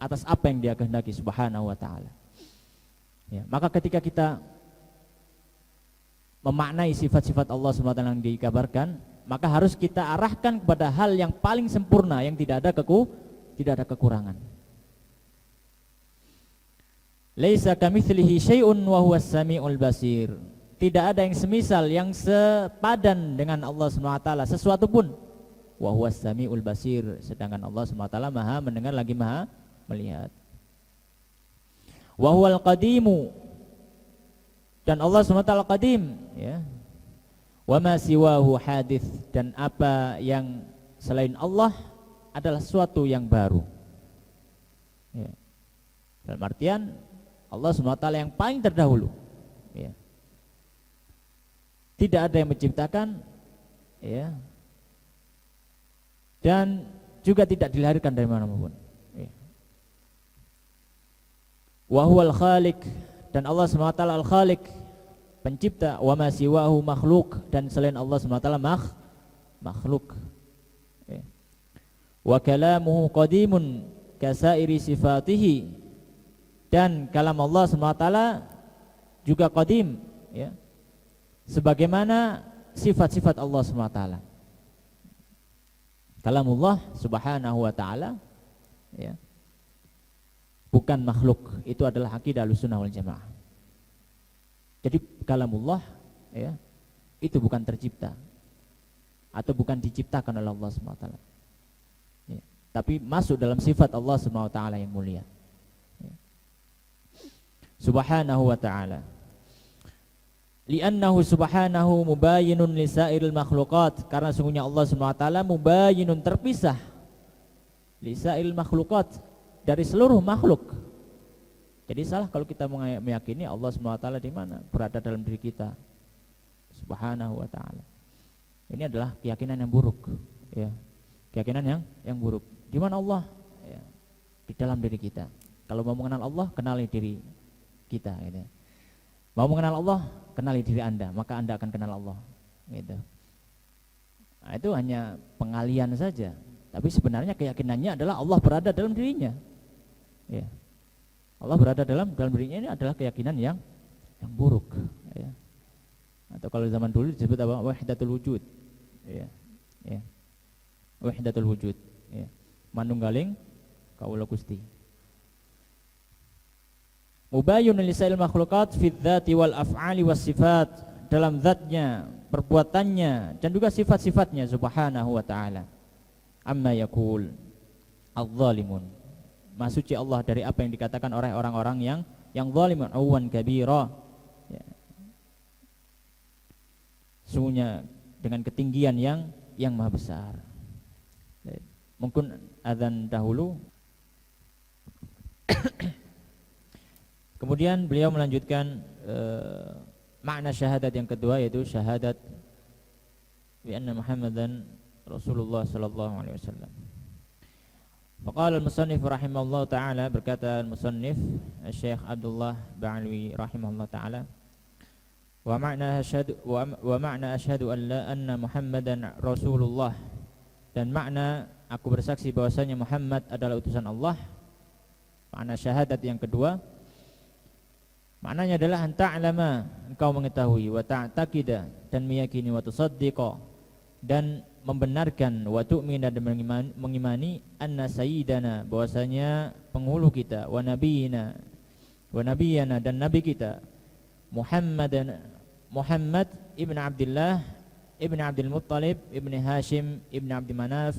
atas apa yang Dia kehendaki subhanahu wa ta'ala. Ya, maka ketika kita memaknai sifat-sifat Allah SWT yang dikabarkan, maka harus kita arahkan kepada hal yang paling sempurna, yang tidak ada kekurangan. Laisa kamitslihi syai'un wa huwas samiul basir. Tidak ada yang semisal, yang sepadan dengan Allah SWT sesuatu pun. Wa huwas samiul basir, sedangkan Allah SWT Maha mendengar lagi Maha melihat. Wa huwal qadimu, dan Allah SWT qadim ya. Wa ma siwahu hadits, dan apa yang selain Allah adalah sesuatu yang baru ya. Dalam artian Allah SWT yang paling terdahulu ya. Tidak ada yang menciptakan ya, dan juga tidak dilahirkan dari mana-mana ya. Wa huwal khaliq, dan Allah SWT al-khaliq, pencipta. Wa ma siwahu makhluk, dan selain Allah SWT makhluk ya. Wa kalamuhu qadimun kasairi sifatihi, dan kalam Allah SWT juga qadim ya, sebagaimana sifat-sifat Allah SWT. Kalamullah subhanahu wa ta'ala ya, bukan makhluk. Itu adalah akidah Ahlussunnah wal Jamaah. Jadi kalamullah ya, itu bukan tercipta atau bukan diciptakan oleh Allah SWT ya, tapi masuk dalam sifat Allah SWT yang mulia ya. Subhanahu wa ta'ala, li'annahu subhanahu mubayyinun lisairil makhluqat, karena sungguhnya Allah SWT mubayyinun, terpisah, lisairil makhluqat, dari seluruh makhluk. Jadi salah kalau kita meyakini Allah SWT di mana? Berada dalam diri kita subhanahu wa ta'ala. Ini adalah keyakinan yang buruk ya. Keyakinan yang buruk. Di mana Allah? Ya, di dalam diri kita. Kalau mau mengenal Allah, kenali diri kita gitu. Mau mengenal Allah, kenali diri Anda, maka Anda akan kenal Allah gitu. Nah, itu hanya pengalian saja, tapi sebenarnya keyakinannya adalah Allah berada dalam dirinya ya. Allah berada dalam dirinya, ini adalah keyakinan yang buruk ya. Atau kalau zaman dulu disebut apa? Wahdatul wujud ya. Ya. Wahdatul wujud ya. Manunggaling kaula Gusti. Mubayyinun lisail makhluqat fi dzati wal af'ali was sifat, dalam zatnya, perbuatannya, dan juga sifat-sifatnya subhanahu wa ta'ala. Amma yaqul adz-dzalimun, maha suci Allah dari apa yang dikatakan oleh orang-orang yang zalimun, awan kabira ya. Sungguhnya dengan ketinggian yang maha besar. Mungkin azan dahulu. Kemudian beliau melanjutkan makna syahadat yang kedua, yaitu syahadat bi anna Muhammadan Rasulullah sallallahu alaihi wasallam. Faqala al-musannif rahimahullah taala, berkata al-musannif Syekh Abdullah Ba'alwi rahimahullah taala, wa ma'na asyhadu an la anna Muhammadan Rasulullah, dan makna aku bersaksi bahwasanya Muhammad adalah utusan Allah. Makna syahadat yang kedua, maknanya adalah anta'lama, engkau mengetahui, wa ta'taqida, dan meyakini, wa tusaddiqa, dan membenarkan, wa tu'mina, dan mengimani, anna sayyidana, bahwasanya penghulu kita, wa nabiyina, dan nabi kita, Muhammad ibn Abdullah ibn Abdul Muttalib ibn Hashim ibn Abdi Manaf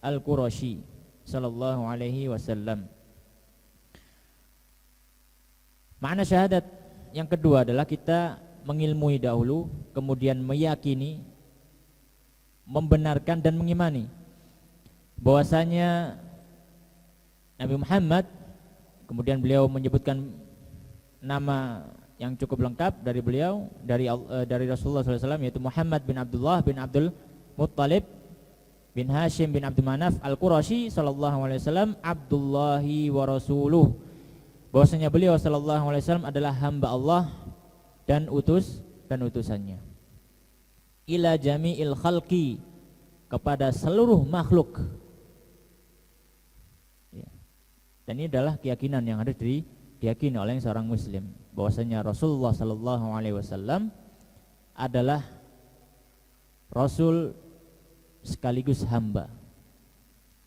al-Qurashi sallallahu alaihi wasallam. Makna syahadat yang kedua adalah kita mengilmui dahulu, kemudian meyakini, membenarkan, dan mengimani bahwasanya Nabi Muhammad, kemudian beliau menyebutkan nama yang cukup lengkap dari beliau, dari Rasulullah SAW, yaitu Muhammad bin Abdullah bin Abdul Muttalib bin Hashim bin Abdi Manaf al-Qurashi sallallahu alaihi wasallam, Abdullahi wa Rasuluh, bahwasanya beliau sallallahu alaihi wasallam adalah hamba Allah dan utusannya. Ila jami'il khalqi, kepada seluruh makhluk. Ya. Dan ini adalah keyakinan yang harus diyakini oleh seorang muslim, bahwasanya Rasulullah sallallahu alaihi wasallam adalah rasul sekaligus hamba.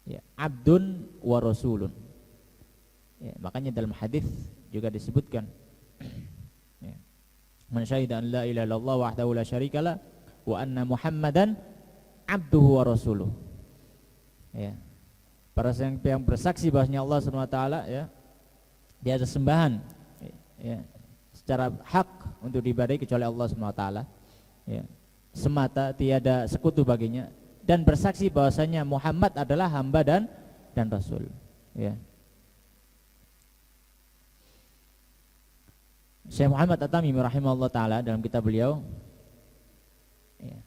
Ya, abdun wa rasulun. Ya, makanya dalam hadis juga disebutkan ya, man syahida an la ilaha illallah wahdahu la syarikalah wa anna Muhammadan abduhu wa rasuluh. Ya. Para yang bersaksi bahwasanya Allah Subhanahu wa taala ya, dia ada sembahan ya, secara hak untuk diibadahi kecuali Allah Subhanahu wa taala. Ya. Semata, tiada sekutu baginya, dan bersaksi bahwasanya Muhammad adalah hamba dan rasul. Ya. Syekh Muhammad At-Tamimi rahimahullah taala dalam kitab beliau ya,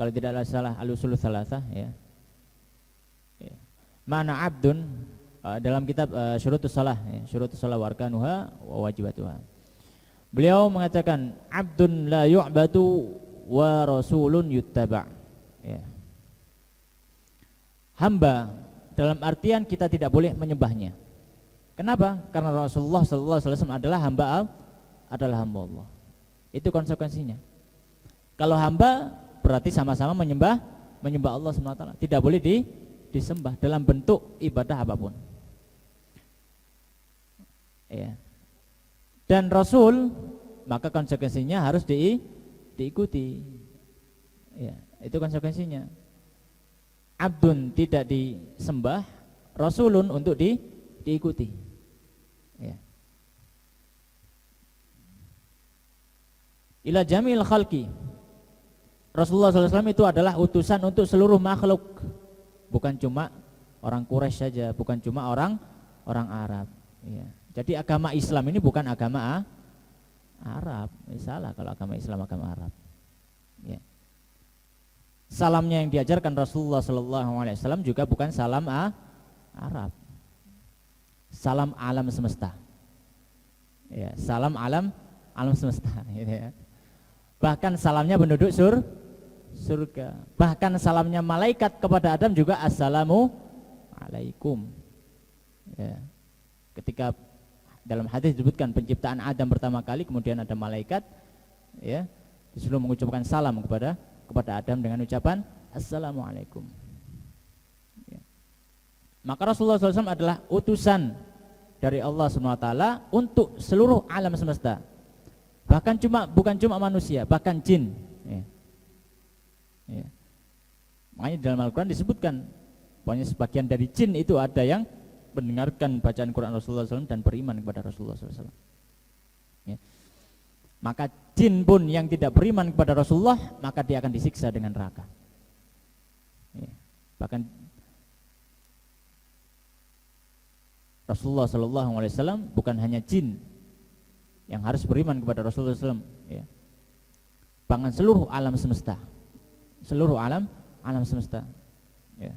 kalau tidak salah Al-Usul Tsalatsa ya. Ya. Mana abdun dalam kitab Syurutus Shalah ya, Syurutus Shalah wa arkanuha wa wajibatuha. Beliau mengatakan abdun la yu'batu wa rasulun yuttaba. Ya. Hamba dalam artian kita tidak boleh menyembahnya. Kenapa? Karena Rasulullah sallallahu alaihi wasallam adalah hamba Allah. Itu konsekuensinya. Kalau hamba berarti sama-sama menyembah Allah Subhanahu wa taala. Tidak boleh disembah dalam bentuk ibadah apapun. Ya. Dan Rasul, maka konsekuensinya harus diikuti. Ya, itu konsekuensinya. Abdun tidak disembah, Rasulun untuk diikuti. Ya. Ila jamil khalqi. Rasulullah SAW itu adalah utusan untuk seluruh makhluk, bukan cuma orang Quraisy saja, bukan cuma orang Arab. Ya. Jadi agama Islam ini bukan agama Arab. Salah kalau agama Islam agama Arab. Ya. Salamnya yang diajarkan Rasulullah SAW juga bukan salam Arab. Salam alam semesta. Ya, salam alam semesta. Gitu ya. Bahkan salamnya penduduk surga. Bahkan salamnya malaikat kepada Adam juga assalamu alaikum. Ya. Ketika dalam hadis disebutkan penciptaan Adam pertama kali, kemudian ada malaikat, ya, disuruh mengucapkan salam kepada Adam dengan ucapan assalamualaikum. Ya. Maka Rasulullah SAW adalah utusan dari Allah SWT untuk seluruh alam semesta. Bahkan bukan cuma manusia, bahkan jin. Ya. Ya. Makanya dalam Al-Quran disebutkan, pokoknya sebagian dari jin itu ada yang mendengarkan bacaan Quran Rasulullah SAW dan beriman kepada Rasulullah SAW. Ya. Maka jin pun yang tidak beriman kepada Rasulullah, maka dia akan disiksa dengan neraka. Ya. Bahkan Rasulullah SAW bukan hanya jin yang harus beriman kepada Rasulullah SAW, ya. Bahkan seluruh alam semesta, seluruh alam semesta. Ya.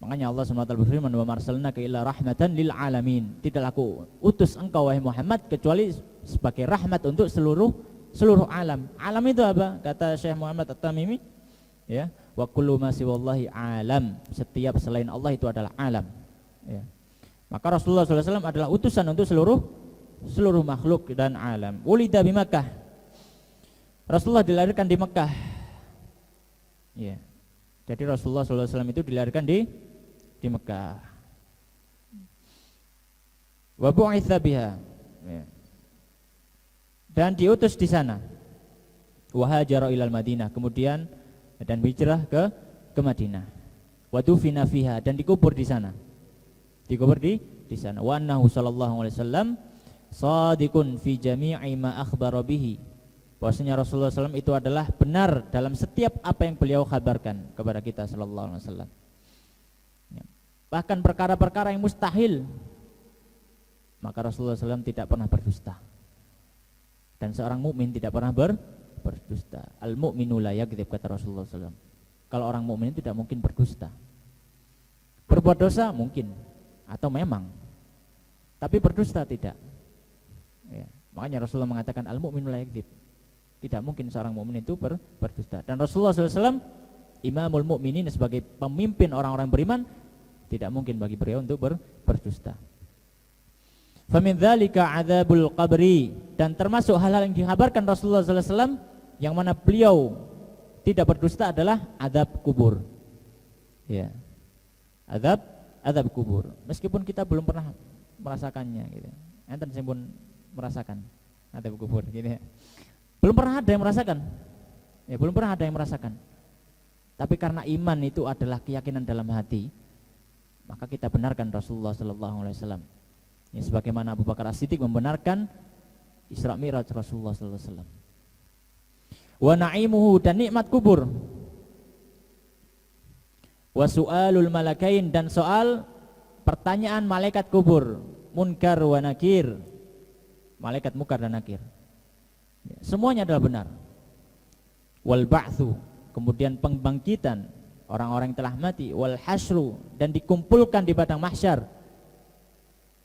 Makanya Allah SWT berfirman, wa marsalnaka illa rahmatan lil alamin. Tidaklah aku utus engkau wahai Muhammad kecuali sebagai rahmat untuk seluruh alam. Alam itu apa? Kata Syekh Muhammad At-Tamimi, ya, wa kullu ma siwallahi alam. Setiap selain Allah itu adalah alam. Ya. Maka Rasulullah SAW adalah utusan untuk seluruh makhluk dan alam. Wulida bi Makkah. Rasulullah dilahirkan di Mekah. Ya. Jadi Rasulullah SAW itu dilahirkan di Mekah. Wa bu'itsa biha. Ya. Dan diutus di sana. Wa hajara ilal Madinah, kemudian dan hijrah ke Madinah. Wa dufina fiha, dan dikubur di sana. Dikubur di sana. Wa annahu sallallahu alaihi wasallam shadiqun fi jami'i ma akhbara bihi. Bahwasanya Rasulullah SAW itu adalah benar dalam setiap apa yang beliau kabarkan kepada kita sallallahu alaihi wasallam. Ya. Bahkan perkara-perkara yang mustahil, maka Rasulullah SAW tidak pernah berdusta. Dan seorang mukmin tidak pernah berdusta. Al-mu'minu la yakdzib, kata Rasulullah SAW. Kalau orang mukmin tidak mungkin berdusta. Berbuat dosa mungkin, atau memang, tapi berdusta tidak. Ya. Makanya Rasulullah mengatakan al-mu'minu la yakdzib. Tidak mungkin seorang mukmin itu berdusta. Dan Rasulullah SAW, imamul mu'minin, sebagai pemimpin orang-orang beriman, tidak mungkin bagi beliau untuk berdusta. Famin dzalika adzabul qabri, dan termasuk hal-hal yang dikabarkan Rasulullah SAW yang mana beliau tidak berdusta adalah azab kubur. Ya. Azab kubur. Meskipun kita belum pernah merasakannya gitu. Enten sing pun merasakan azab kubur gitu ya. Belum pernah ada yang merasakan. Ya, belum pernah ada yang merasakan. Tapi karena iman itu adalah keyakinan dalam hati, maka kita benarkan Rasulullah sallallahu alaihi wasallam. Ya, sebagaimana Abu Bakar As-Siddiq membenarkan Isra Mi'raj Rasulullah sallallahu alaihi wasallam. Wa na'imuhu, dan nikmat kubur. Wa su'alul malakain, dan soal pertanyaan malaikat kubur, munkar wa nakir, malaikat munkar dan nakir. Semuanya adalah benar. Wal ba'tsu, kemudian pembangkitan orang-orang yang telah mati, wal hasyru, dan dikumpulkan di padang mahsyar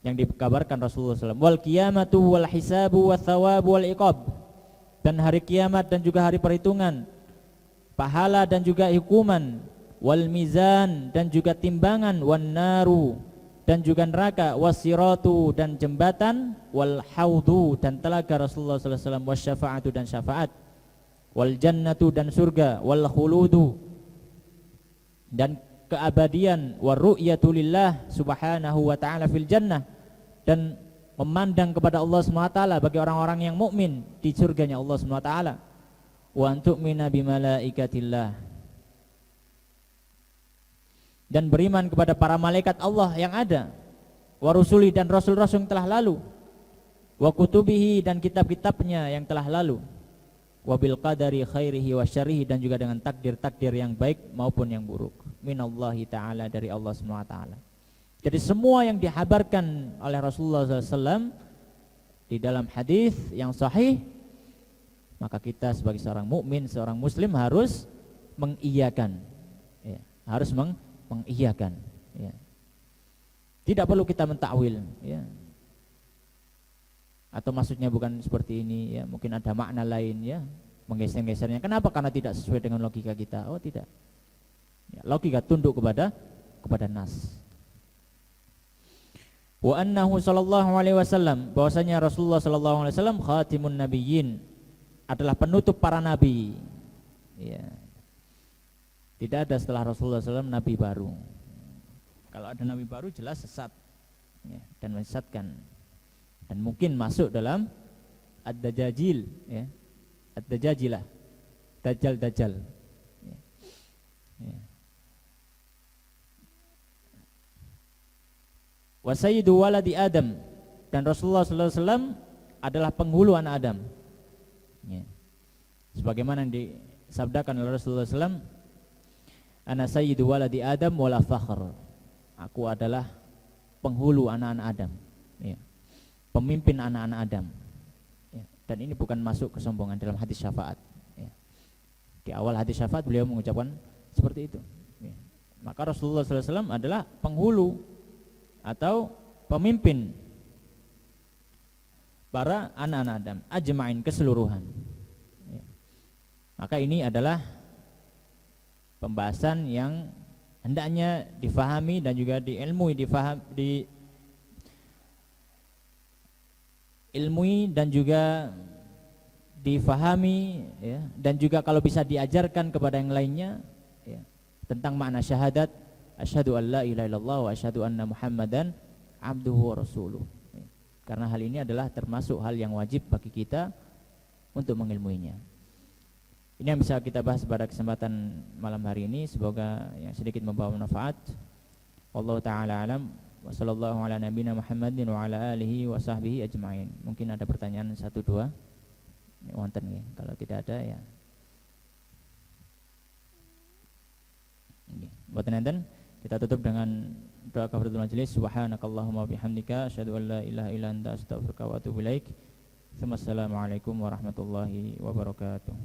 yang dikabarkan Rasulullah SAW. Wal qiyamatu wal hisabu wa thawabu wal iqab, dan hari kiamat dan juga hari perhitungan, pahala dan juga hukuman, wal mizan, dan juga timbangan, wan naru, dan juga neraka, wasiratu, dan jembatan, wal haudu, dan telaga Rasulullah SAW, wasyafaatu, dan syafaat, wal jannatu, dan surga, wal khuludu, dan keabadian, war ru'yatu lillah subhanahu wa ta'ala fil jannah, dan memandang kepada Allah SWT bagi orang-orang yang mukmin di surganya Allah SWT. Wa antu'mina bimalaikatillah, dan beriman kepada para malaikat Allah yang ada, wa rusuli, dan rasul-rasul yang telah lalu, wa kutubihi, dan kitab-kitabnya yang telah lalu, wa bil qadari khairihi wa syarrihi, dan juga dengan takdir-takdir yang baik maupun yang buruk, minallahi ta'ala, dari Allah SWT. Jadi semua yang dihabarkan oleh Rasulullah SAW di dalam hadis yang sahih, maka kita sebagai seorang mukmin, seorang muslim harus mengiyakan, ya, harus mengiyakan. Ya. Tidak perlu kita mentakwil, ya. Atau maksudnya bukan seperti ini, ya. Mungkin ada makna lain, ya. Menggeser-gesernya. Kenapa? Karena tidak sesuai dengan logika kita. Oh tidak. Ya, logika tunduk kepada nas. Wa annahu sallallahu alaihi wasallam, bahwasanya Rasulullah sallallahu alaihi wasallam khatimun nabiyyin, adalah penutup para nabi. Ya. Tidak ada setelah Rasulullah SAW nabi baru. Kalau ada nabi baru jelas sesat, ya, dan menyesatkan, dan mungkin masuk dalam ad-dajjal, ya, ad-dajjajilah, dajjal. Ya. Ya. Wa sayyidu waladi Adam, dan Rasulullah SAW adalah penghulu anak Adam. Ya. Sebagaimana yang disabdakan oleh Rasulullah SAW, ana sayyidu waladi Adam wala fakhr, aku adalah penghulu anak-anak Adam, ya, pemimpin anak-anak Adam, ya. Dan ini bukan masuk kesombongan dalam hadis syafaat, ya. Di awal hadis syafaat beliau mengucapkan seperti itu, ya. Maka Rasulullah SAW adalah penghulu atau pemimpin para anak-anak Adam ajma'in, keseluruhan, ya. Maka ini adalah pembahasan yang hendaknya difahami dan juga diilmui dan juga difahami, ya, dan juga kalau bisa diajarkan kepada yang lainnya, ya, tentang makna syahadat asyhadu an la ilaha illallah wa asyhadu anna muhammadan abduhu wa rasuluh, ya. Karena hal ini adalah termasuk hal yang wajib bagi kita untuk mengilmuinya. Ini yang bisa kita bahas pada kesempatan malam hari ini. Semoga yang sedikit membawa manfaat. Wallahu ta'ala alam. Wa sallallahu ala nabiyina Muhammadin wa ala alihi wa sahbihi ajma'in. Mungkin ada pertanyaan 1-2. Wonten nggih. Kalau tidak ada ya. Nggih. Mboten enten, kita tutup dengan doa kafaratul majelis. Subhanakallahumma bihamdika asyhadu an la ilaha illa anta astaghfiruka wa atubu ilaik. Assalamualaikum warahmatullahi wabarakatuh.